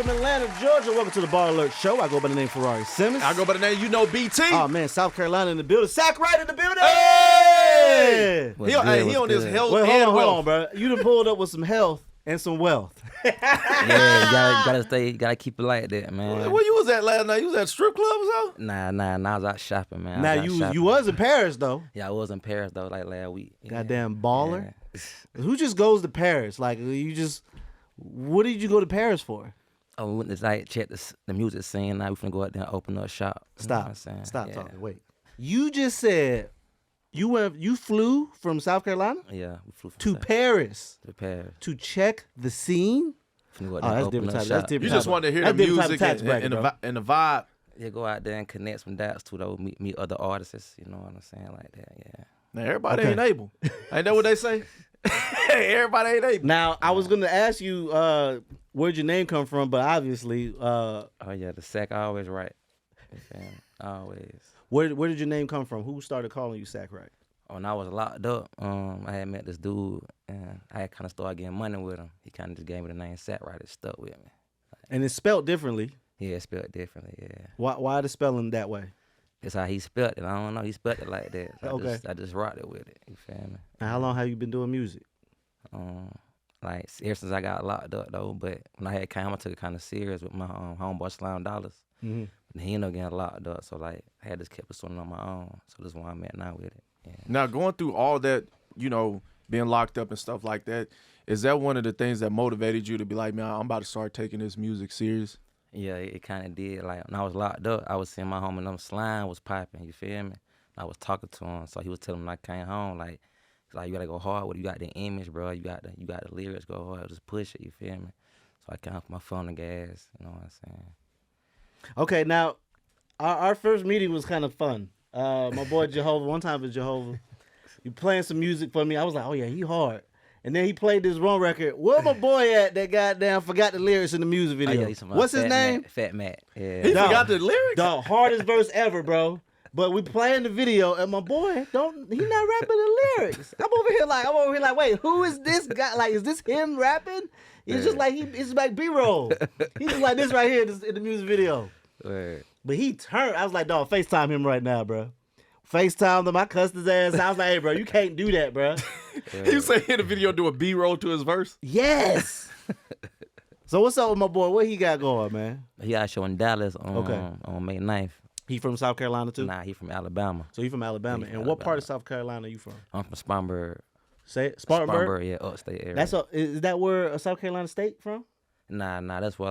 from Atlanta, Georgia. Welcome to the BallerAlert show. I go by the name Ferrari Simmons. I go by the name, BT. Oh, man, South Carolina in the building. Sakkright in the building. Hey! What's He on his health Wait, and hold wealth. on, bro. You done pulled up with some health and some wealth. Yeah, you gotta keep it like that, man. Where you was at last night? You was at strip club or something? Nah, I was out shopping, man. Now, you was in Paris, though. Yeah, I was in Paris, though, like last week. Goddamn baller. Yeah. Who just goes to Paris? Like, what did you go to Paris for? Oh, we went to like check the music scene. Now we finna go out there and open up a shop. You know what I'm saying? Stop talking. Wait. You just said you flew from South Carolina? Yeah, we flew from to South- Paris to Paris. to check the scene? Finna go out Oh, there and that's open different up a type. shop. That's different. You just wanted to hear That's the different type of music tax bracket, bro. and the vibe. Yeah, go out there and connect some dots too, though. Meet other artists. You know what I'm saying? Like that, yeah. Now, everybody Okay. ain't able. Ain't that what they say? Everybody ain't able. Now, I was going to ask you where'd your name come from, but obviously, Oh yeah, the sack always right. You feel me? Always. where did your name come from? Who started calling you Sakkright? When I was locked up, I had met this dude, and I had kind of started getting money with him. He kind of just gave me the name Sakkright. It stuck with me. And it's spelled differently. Yeah, it's spelled differently, yeah. Why the spelling that way? That's how he spelled it. I don't know. He spelled it like that. So Okay. I just rocked it with it. You feel me? Now, how long have you been doing music? Like, ever since I got locked up, though. But when I had came, I took it kind of serious with my homeboy Slime Dollars. Mm-hmm. And he ended up getting locked up. So, like, I had just kept pursuing on my own. So this is where I'm at now with it. Yeah. Now, going through all that, being locked up and stuff like that, is that one of the things that motivated you to be like, man, I'm about to start taking this music serious? Yeah, it kind of did. Like, when I was locked up, I was seeing my homie, them Slime was popping, you feel me? I was talking to him, so he was telling me when I came home, like, you gotta go hard with it. You got the image, bro. You got the lyrics, go hard, just push it, you feel me? So I came off my phone and gas, you know what I'm saying? Okay, now, our first meeting was kind of fun. My boy Jehovah, one time with Jehovah, he playing some music for me. I was like, oh yeah, he hard. And then he played this wrong record. Where my boy at that goddamn forgot the lyrics in the music Oh, video? yeah, he's What's his name? Fat Matt. Yeah. He Dog. forgot the lyrics? The hardest verse ever, bro. But we playing the video, and my boy, he not rapping the lyrics. I'm over here like, wait, who is this guy? Like, is this him rapping? It's just like it's like B-roll. He's just like this right here in the music video. Word. But he turned. I was like, dog, FaceTime him right now, bro. FaceTime him. I cussed his ass. I was like, hey, bro, you can't do that, bro. He say in the video do a B-roll to his verse? Yes. So what's up with my boy? What he got going, man? He got a show in Dallas on May 9th. He from South Carolina too? Nah, he from Alabama. So he from Alabama. He And from what part of Alabama. South Carolina are you from? I'm from Spartanburg. Say it. Spartanburg? Yeah, upstate area. Is that where South Carolina State from? Nah, that's where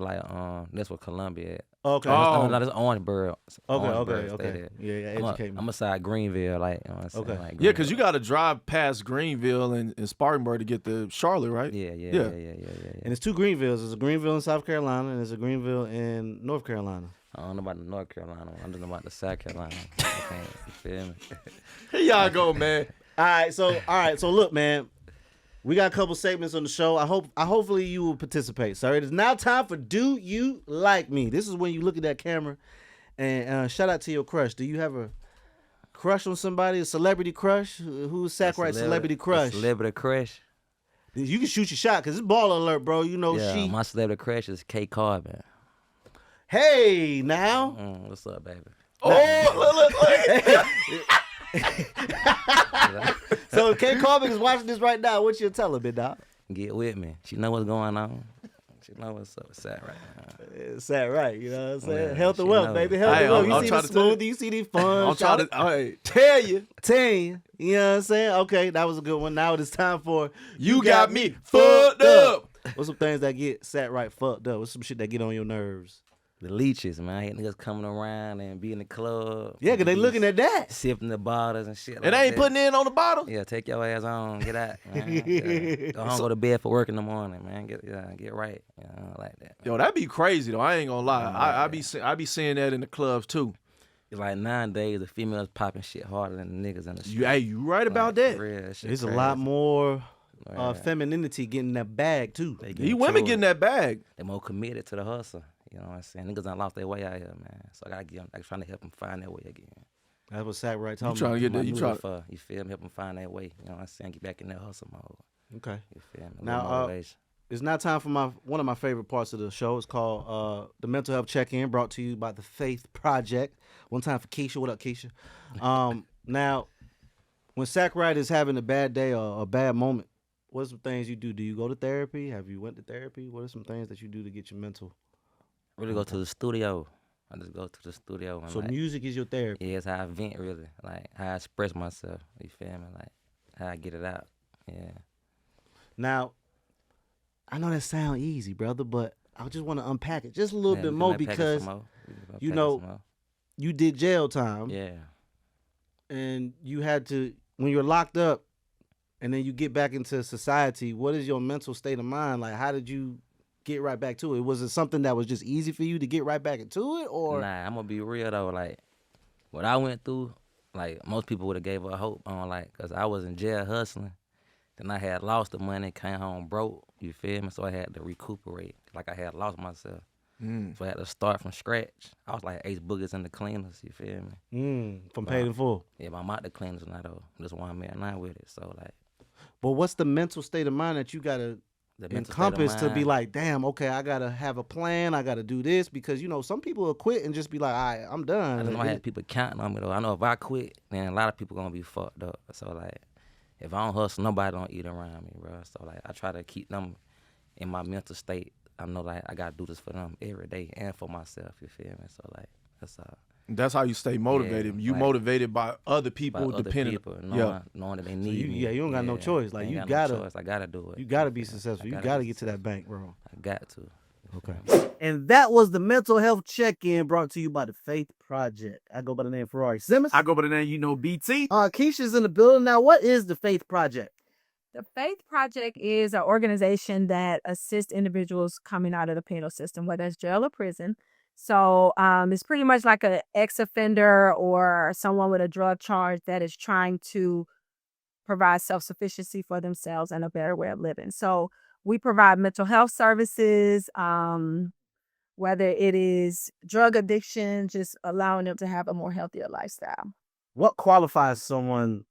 that's where Columbia at. Okay. Oh. No, that's Orangeburg. Okay. Yeah, educate me. I'm beside Greenville, like, you know what I'm saying? Okay. Like Yeah, because you got to drive past Greenville and Spartanburg to get to Charlotte, right? Yeah. And it's two Greenvilles. There's a Greenville in South Carolina and there's a Greenville in North Carolina. I don't know about the North Carolina one. I don't know about the South Carolina. Okay, you feel me? Here y'all go, man. All right, so look, man. We got a couple segments on the show. Hopefully you will participate, sir. It is now time for Do You Like Me? This is when you look at that camera and shout out to your crush. Do you have a crush on somebody, a celebrity crush? Who's Sakkright's celebrity crush? Celebrity crush. You can shoot your shot because it's BallerAlert, bro. You know Yeah, my celebrity crush is K Carbon. Hey, now. What's up, baby? Oh, look. So if K Carbon is watching this right now, what you tell her, big dog? Get with me. She know what's going on. She know what's up with Sat right now. It's that right, you know what I'm saying? Yeah, Health and she wealth, know. baby. Health Hey, and wealth. I'm You see trying the to tell you. smoothie, you see the fun. I'm trying to tell you. 10. You know what I'm saying? Okay, that was a good one. Now it is time for You got me fucked up. What's some things that get Sakkright fucked up? What's some shit that get on your nerves? The leeches, man. I hate niggas coming around and be in the club. Yeah, because they looking at that. Sipping the bottles and shit. And like they ain't that. putting in on the bottle? Yeah, take your ass on. Get out, man. Yeah. Go home, go to bed for work in the morning, man. Get right. Like that. Man. Yo, that'd be crazy, though. I ain't gonna lie. I be seeing that in the clubs, too. It's like nowadays, the females popping shit harder than the niggas in the street. You right about Like, that. for real, that shit There's a crazy. lot more Yeah. femininity getting that bag, too. They These getting women to getting it. that bag. They more committed to the hustle. You know what I'm saying? Niggas done lost their way out here, man. So I gotta get them. I'm trying to help them find their way again. That's what Sakkright told me. trying to get that? You trying? You feel me? Help them find their way. You know what I'm saying? Get back in that hustle mode. Okay. You feel me? A Now, little motivation. it's now time for one of my favorite parts of the show. It's called the Mental Health Check-In, brought to you by the Faith Project. One time for Keisha. What up, Keisha? Now, when Sakkright is having a bad day or a bad moment, what are some things you do? Do you go to therapy? Have you went to therapy? What are some things that you do to get your mental? Really go to the studio. I just go to the studio. And So music is your therapy. Yeah, it's how I vent, really. Like, how I express myself. You feel me? Like, how I get it out. Yeah. Now, I know that sounds easy, brother, but I just want to unpack it just a little bit more because, you know, you did jail time. Yeah. And you had to, when you're locked up and then you get back into society, what is your mental state of mind? Like, how did you get right back to it? Was it something that was just easy for you to get right back into it? Or Nah, I'm going to be real, though. Like, what I went through, like, most people would have gave up hope on, like, because I was in jail hustling. Then I had lost the money, came home broke, you feel me? So I had to recuperate, like I had lost myself. So I had to start from scratch. I was like Ace Boogers in the cleaners, you feel me? From Paid in Full. Yeah, but I'm out the cleaners now, though. Just one man now with it, so like. But what's the mental state of mind that you got to encompass to be like, damn, okay, I got to have a plan, I got to do this? Because, you know, some people will quit and just be like, all right, I'm done. I just know I had people counting on me, though. I know if I quit, then a lot of people going to be fucked up. So, like, if I don't hustle, nobody don't eat around me, bro. So, like, I try to keep them in my mental state. I know, like, I got to do this for them every day and for myself, you feel me? So, like, that's all. That's how you stay motivated. Yeah, you like, motivated by other people, knowing that they need me. Yeah, you don't got no choice. Like, you got to. I got to do it. You got to be successful. You got to get to that bank, bro. I got to. Okay. And that was the Mental Health Check-In brought to you by the Faith Project. I go by the name Ferrari. Simmons? I go by the name, BT. Keisha's in the building. Now, what is the Faith Project? The Faith Project is an organization that assists individuals coming out of the penal system, whether it's jail or prison. So it's pretty much like an ex-offender or someone with a drug charge that is trying to provide self-sufficiency for themselves and a better way of living. So we provide mental health services, whether it is drug addiction, just allowing them to have a more healthier lifestyle. What qualifies someone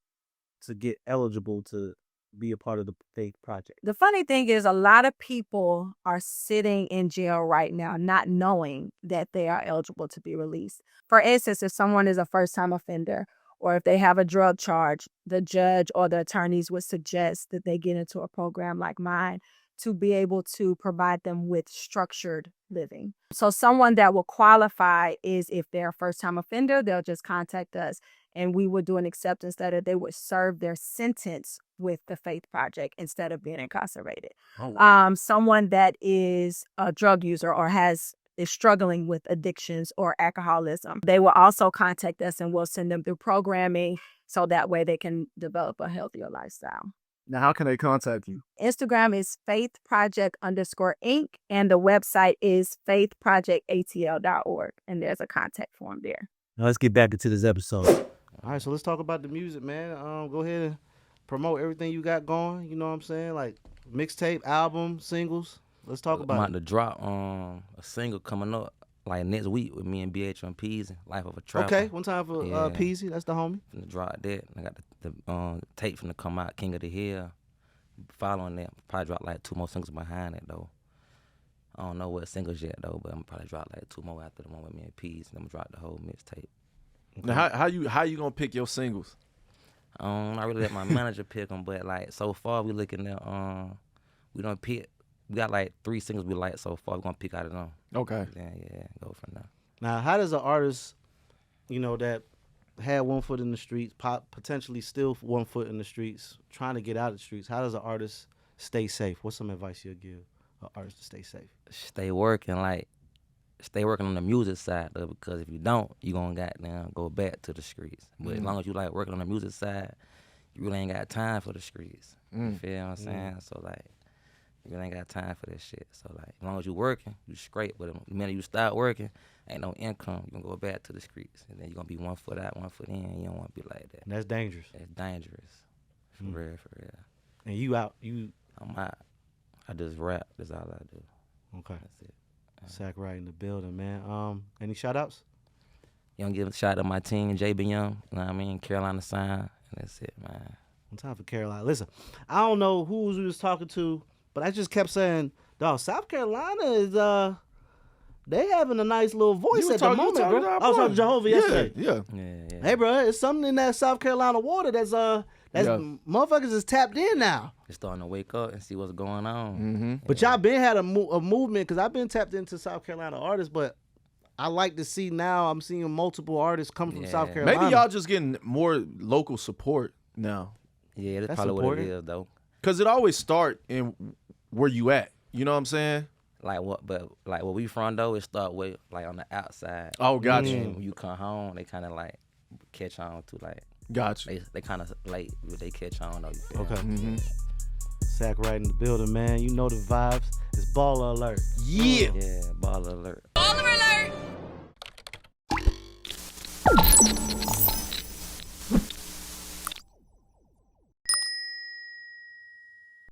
to get eligible to be a part of the Faith Project? The funny thing is a lot of people are sitting in jail right now not knowing that they are eligible to be released. For instance, if someone is a first-time offender or if they have a drug charge, the judge or the attorneys would suggest that they get into a program like mine to be able to provide them with structured living. So someone that will qualify is if they're a first-time offender, they'll just contact us and we would do an acceptance letter. They would serve their sentence with the Faith Project instead of being incarcerated. Oh, wow. Someone that is a drug user or is struggling with addictions or alcoholism, they will also contact us and we'll send them through programming so that way they can develop a healthier lifestyle. Now, how can they contact you? Instagram is faithproject_Inc. and the website is faithprojectatl.org. And there's a contact form there. Now let's get back into this episode. All right, so let's talk about the music, man. Go ahead and promote everything you got going. You know what I'm saying? Like mixtape, album, singles. Let's talk about it. I'm about to drop a single coming up like next week with me and BH on Peasy, Life of a Trapper. Okay, one time for Peasy. That's the homie. Finna drop that. I got the tape finna come out, King of the Hill. Following that, probably drop like 2 more singles behind it though. I don't know what singles yet though, but I'm probably drop like 2 more after the one with me and Peasy, and I'm gonna drop the whole mixtape. Now, how you gonna pick your singles? I really let my manager pick them, but like so far we looking at we don't pick. We got like 3 singles we like so far. We're gonna pick out of them. Okay. Yeah, go from there. Now, how does an artist, you know, that had one foot in the streets, potentially still one foot in the streets, trying to get out of the streets, how does an artist stay safe? What's some advice you'll give an artist to stay safe? Stay working on the music side though, because if you don't, you gonna go back to the streets. But as long as you like working on the music side, you really ain't got time for the streets. You feel what I'm saying? So like, you really ain't got time for that shit. So like, as long as you working, you straight. But the minute you start working, ain't no income. You gonna go back to the streets, and then you gonna be 1 foot out, 1 foot in. You don't want to be like that. And that's dangerous. That's dangerous. For real. And you out. I'm out. I just rap. That's all I do. Okay. That's it. Sakkright in the building, man. Any shout outs? You don't give a shout out to my team, JB Young, you know what I mean? Carolina Sign, and that's it, man. One time for Carolina. Listen, I don't know who we was talking to, But I just kept saying, dog, South Carolina is they having a nice little voice at the moment, bro. I was talking to Jehovah yesterday. Yeah. Yeah. Hey, bro, it's something in that South Carolina water that's motherfuckers is tapped in now. It's starting to wake up and see what's going on. Mm-hmm. But y'all been had a movement, because I've been tapped into South Carolina artists, but I like to see now I'm seeing multiple artists come from South Carolina. Maybe y'all just getting more local support now. Yeah, that's That's probably important. what it is, though. Because it always start in where you at. You know what I'm saying? Like where we from though, it start with like on the outside. Oh, gotcha. And when you come home, they kind of like catch on to like. Gotcha. They kind of late, but they catch on though. You feel Okay. me? Mm-hmm. Sakkright in the building, man. You know the vibes. It's BallerAlert. Yeah. Yeah, BallerAlert.